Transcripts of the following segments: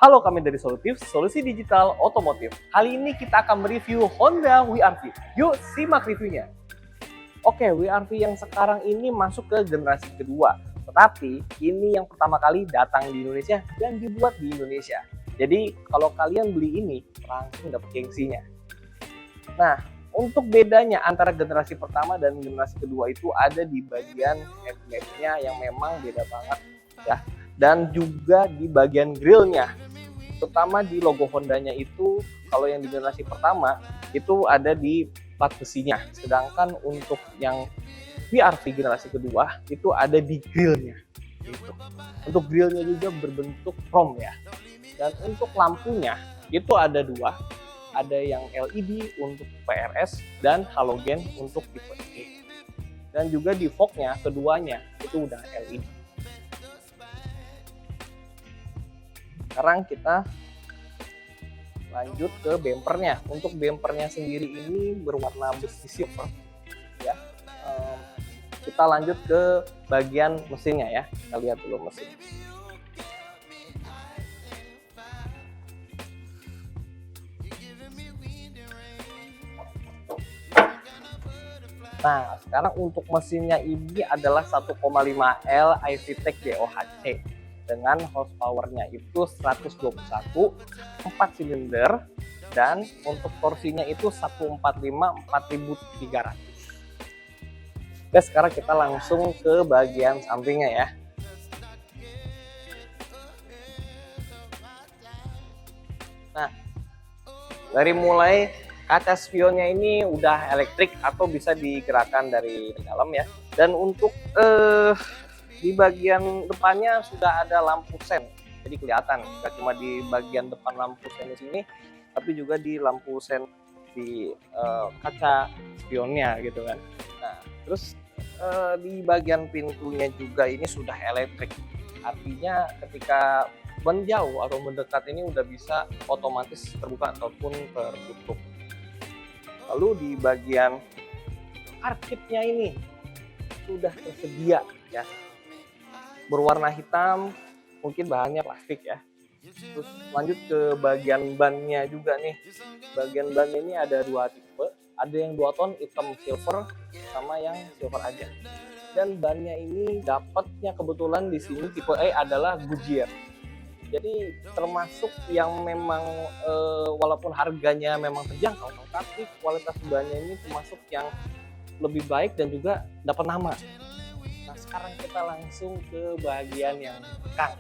Halo, kami dari Solutif, solusi digital otomotif. Kali ini kita akan mereview Honda WRV. Yuk simak reviewnya. Oke, WRV yang sekarang ini masuk ke generasi kedua. Tetapi ini yang pertama kali datang di Indonesia dan dibuat di Indonesia. Jadi kalau kalian beli ini, langsung dapat gengsinya. Nah, untuk bedanya antara generasi pertama dan generasi kedua itu ada di bagian headlamp-nya yang memang beda banget ya. Dan juga di bagian grillnya. Terutama di logo Hondanya itu, kalau yang di generasi pertama itu ada di plat besinya, sedangkan untuk yang WRV generasi kedua itu ada di grillnya gitu. Untuk grillnya juga berbentuk chrome ya, dan untuk lampunya itu ada dua, ada yang LED untuk PRS dan halogen untuk tipe E, dan juga di fognya keduanya itu udah LED. Sekarang kita lanjut ke bempernya. Untuk bempernya sendiri ini berwarna besi silver ya. Kita lanjut ke bagian mesinnya ya. Kita lihat dulu mesin. Nah, sekarang untuk mesinnya ini adalah 1,5 L iVTEC DOHC dengan horsepower-nya itu 121, 4 silinder, dan untuk torsinya itu 145 4300. Oke, sekarang kita langsung ke bagian sampingnya ya. Nah, dari mulai kaca spionnya ini udah elektrik atau bisa digerakkan dari dalam ya. Dan untuk di bagian depannya sudah ada lampu sen, jadi kelihatan nggak cuma di bagian depan lampu sen di sini, tapi juga di lampu sen di kaca spionnya gitu kan. Nah, terus di bagian pintunya juga ini sudah elektrik, artinya ketika menjauh atau mendekat ini udah bisa otomatis terbuka ataupun tertutup. Lalu di bagian parkitnya ini sudah tersedia ya, berwarna hitam, mungkin bahannya plastik ya. Terus lanjut ke bagian bannya juga nih. Bagian bannya ini ada dua tipe, ada yang 2 ton hitam silver sama yang silver aja. Dan bannya ini dapatnya kebetulan di sini tipe E adalah Goodyear. Jadi termasuk yang memang walaupun harganya memang terjangkau, tapi kualitas bannya ini termasuk yang lebih baik dan juga dapat nama. Nah, sekarang kita langsung ke bagian yang belakang.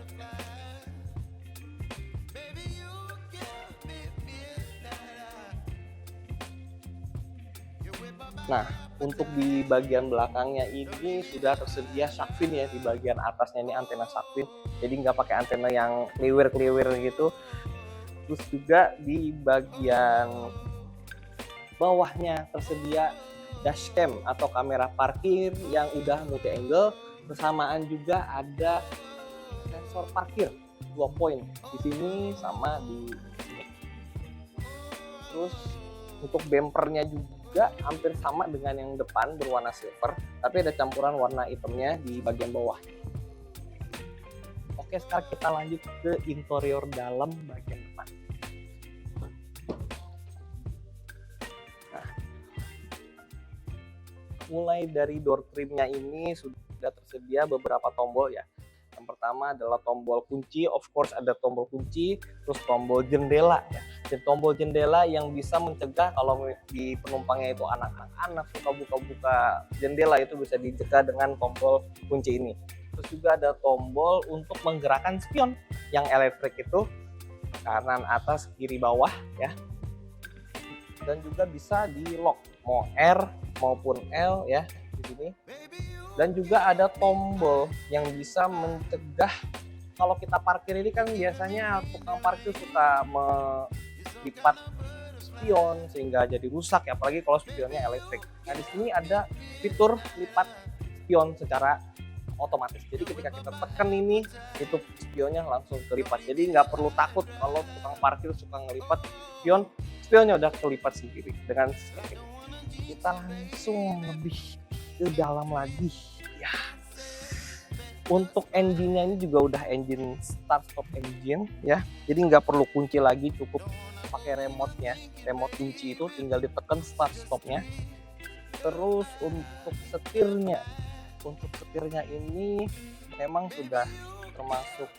Nah, untuk di bagian belakangnya ini sudah tersedia shark fin ya. Di bagian atasnya ini antena shark fin, jadi nggak pakai antena yang kliwir-kliwir gitu. Terus juga di bagian bawahnya tersedia dashcam atau kamera parkir yang udah multi angle, bersamaan juga ada sensor parkir 2 poin di sini sama di sini. Terus untuk bempernya juga hampir sama dengan yang depan, berwarna silver, tapi ada campuran warna hitamnya di bagian bawah. Oke, sekarang kita lanjut ke interior dalam bagian depan. Nah, mulai dari door trimnya ini sudah tersedia beberapa tombol ya. Yang pertama adalah tombol kunci, of course ada tombol kunci, terus tombol jendela ya. Dan tombol jendela yang bisa mencegah kalau di penumpangnya itu anak-anak suka buka-buka jendela, itu bisa dicegah dengan tombol kunci ini. Terus juga ada tombol untuk menggerakkan spion yang elektrik itu, kanan atas kiri bawah ya. Dan juga bisa di lock mau R maupun L ya di sini. Dan juga ada tombol yang bisa mencegah kalau kita parkir ini kan biasanya tukang parkir suka melipat spion sehingga jadi rusak ya, apalagi kalau spionnya elektrik. Nah, di sini ada fitur lipat spion secara otomatis. Jadi ketika kita tekan ini, itu spionnya langsung kelipat. Jadi nggak perlu takut kalau tukang parkir suka ngelipat spion, spionnya udah kelipat sendiri dengan sistem ini. Kita langsung lebih ke dalam lagi ya. Untuk engine-nya ini juga udah engine start stop engine ya. Jadi nggak perlu kunci lagi, cukup pakai remote-nya. Remote kunci itu tinggal ditekan start stopnya. Terus untuk setirnya ini memang sudah termasuk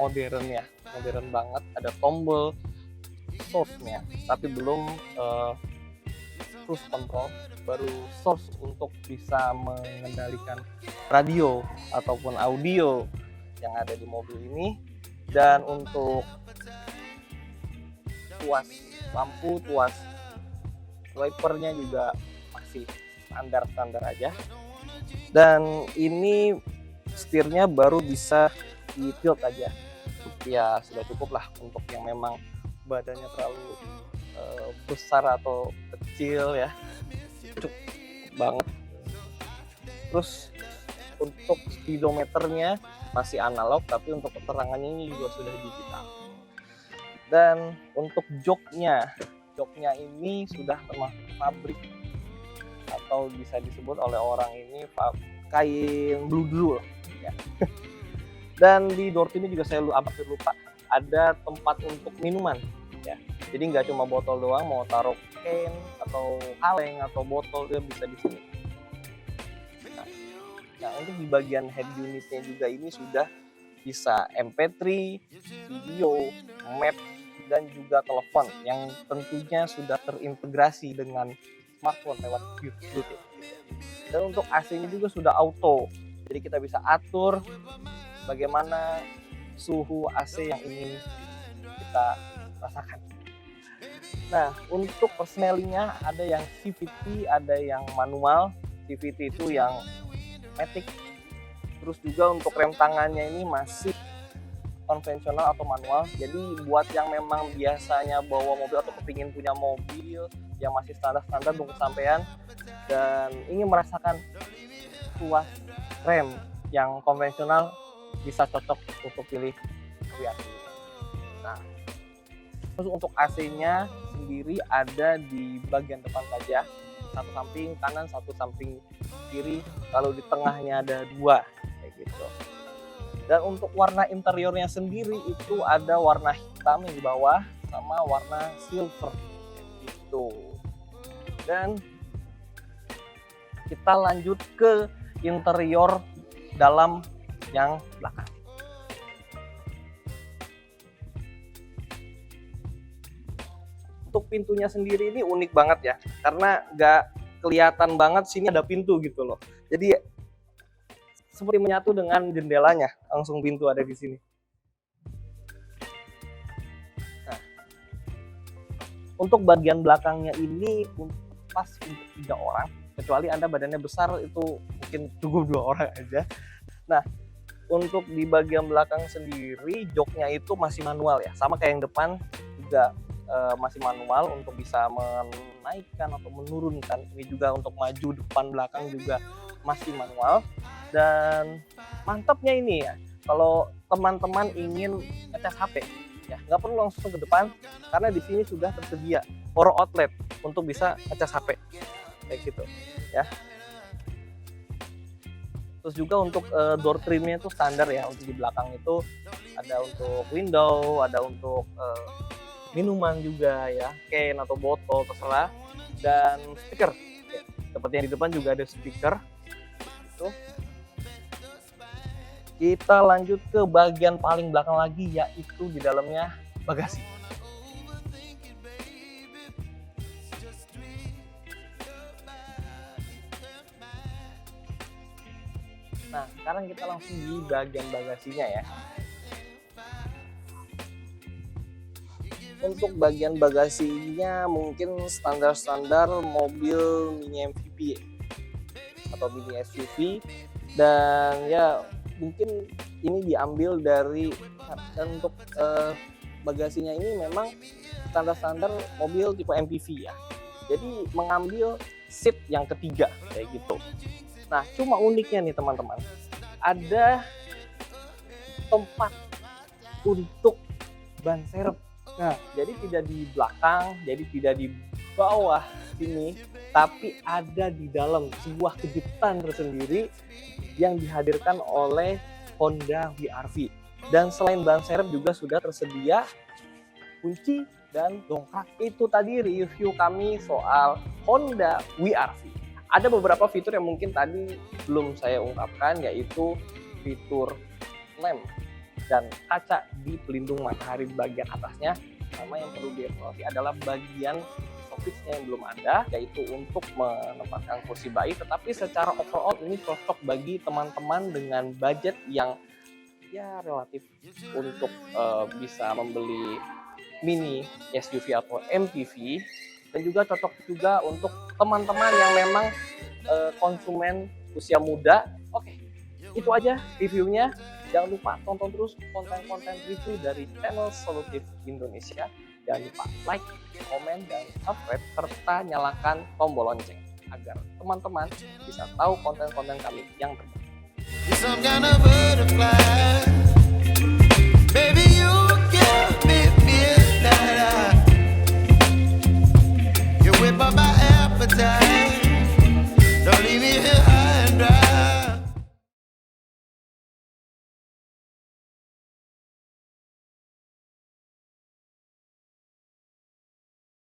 modern ya, modern banget. Ada tombol source-nya, tapi belum cruise control, baru source untuk bisa mengendalikan radio ataupun audio yang ada di mobil ini. Dan untuk tuas lampu, tuas wipernya juga masih standar aja. Dan ini setirnya baru bisa di tilt aja, ya sudah cukup lah untuk yang memang badannya terlalu besar atau kecil ya, cukup banget. Terus untuk speedometernya masih analog, tapi untuk keterangannya ini juga sudah digital. Dan untuk joknya ini sudah termasuk pabrik, atau bisa disebut oleh orang ini kain bludru ya. Dan di door trim juga saya hampir lupa, ada tempat untuk minuman ya. Jadi nggak cuma botol doang, mau taruh can atau kaleng atau botol dia bisa di sini. Nah, untuk di bagian head unitnya juga ini sudah bisa MP3, video, map, dan juga telepon yang tentunya sudah terintegrasi dengan smartphone lewat Bluetooth. Dan untuk AC-nya juga sudah auto, jadi kita bisa atur bagaimana suhu AC yang ingin kita rasakan. Nah, untuk persnelingnya ada yang CVT, ada yang manual. CVT itu yang matic. Terus juga untuk rem tangannya ini masih konvensional atau manual. Jadi buat yang memang biasanya bawa mobil atau kepingin punya mobil yang masih standar untuk kesampaian dan ingin merasakan tuas rem yang konvensional, bisa cocok untuk pilih Vios. Nah, terus untuk AC-nya sendiri ada di bagian depan saja, satu samping kanan, satu samping kiri. Kalau di tengahnya ada dua kayak gitu. Dan untuk warna interiornya sendiri itu ada warna hitam yang di bawah sama warna silver gitu. Dan kita lanjut ke interior dalam yang belakang. Untuk pintunya sendiri ini unik banget ya, karena nggak kelihatan banget sini ada pintu gitu loh. Jadi seperti menyatu dengan jendelanya, langsung pintu ada di sini. Nah, untuk bagian belakangnya ini pas untuk 3 orang, kecuali Anda badannya besar itu mungkin cukup 2 orang aja. Nah, untuk di bagian belakang sendiri joknya itu masih manual ya, sama kayak yang depan juga masih manual untuk bisa menaikkan atau menurunkan. Ini juga untuk maju depan belakang juga masih manual. Dan mantapnya ini ya, kalau teman-teman ingin ngecas HP ya, nggak perlu langsung ke depan karena di sini sudah tersedia power outlet untuk bisa ngecas HP kayak gitu ya. Terus juga untuk door trimnya itu standar ya, untuk di belakang itu ada untuk window, ada untuk minuman juga ya, can atau botol terserah, dan speaker ya. Seperti yang di depan juga ada speaker itu. Kita lanjut ke bagian paling belakang lagi, yaitu di dalamnya bagasi. Nah, sekarang kita langsung di bagian bagasinya ya. Untuk bagian bagasinya mungkin standar-standar mobil mini MPV atau mini SUV, dan ya mungkin ini diambil dari, dan untuk bagasinya ini memang standar-standar mobil tipe MPV ya. Jadi mengambil seat yang ketiga kayak gitu. Nah, cuma uniknya nih teman-teman, ada tempat untuk ban serep. Nah, jadi tidak di belakang, jadi tidak di bawah sini, tapi ada di dalam, sebuah kejutan tersendiri yang dihadirkan oleh Honda WR-V. Dan selain ban serep juga sudah tersedia kunci dan dongkrak. Itu tadi review kami soal Honda WR-V. Ada beberapa fitur yang mungkin tadi belum saya ungkapkan, yaitu fitur lem dan kaca di pelindung matahari di bagian atasnya. Sama yang perlu dievaluasi adalah bagian stoppisnya yang belum ada, yaitu untuk menempatkan kursi bayi. Tetapi secara overall ini cocok bagi teman-teman dengan budget yang ya relatif untuk bisa membeli mini SUV atau MPV, dan juga cocok juga untuk teman-teman yang memang konsumen usia muda. Oke, itu aja reviewnya. Jangan lupa tonton terus konten-konten review dari channel Solutif Indonesia. Jangan lupa like, komen, dan subscribe, serta nyalakan tombol lonceng agar teman-teman bisa tahu konten-konten kami yang terbaru. Don't leave me here.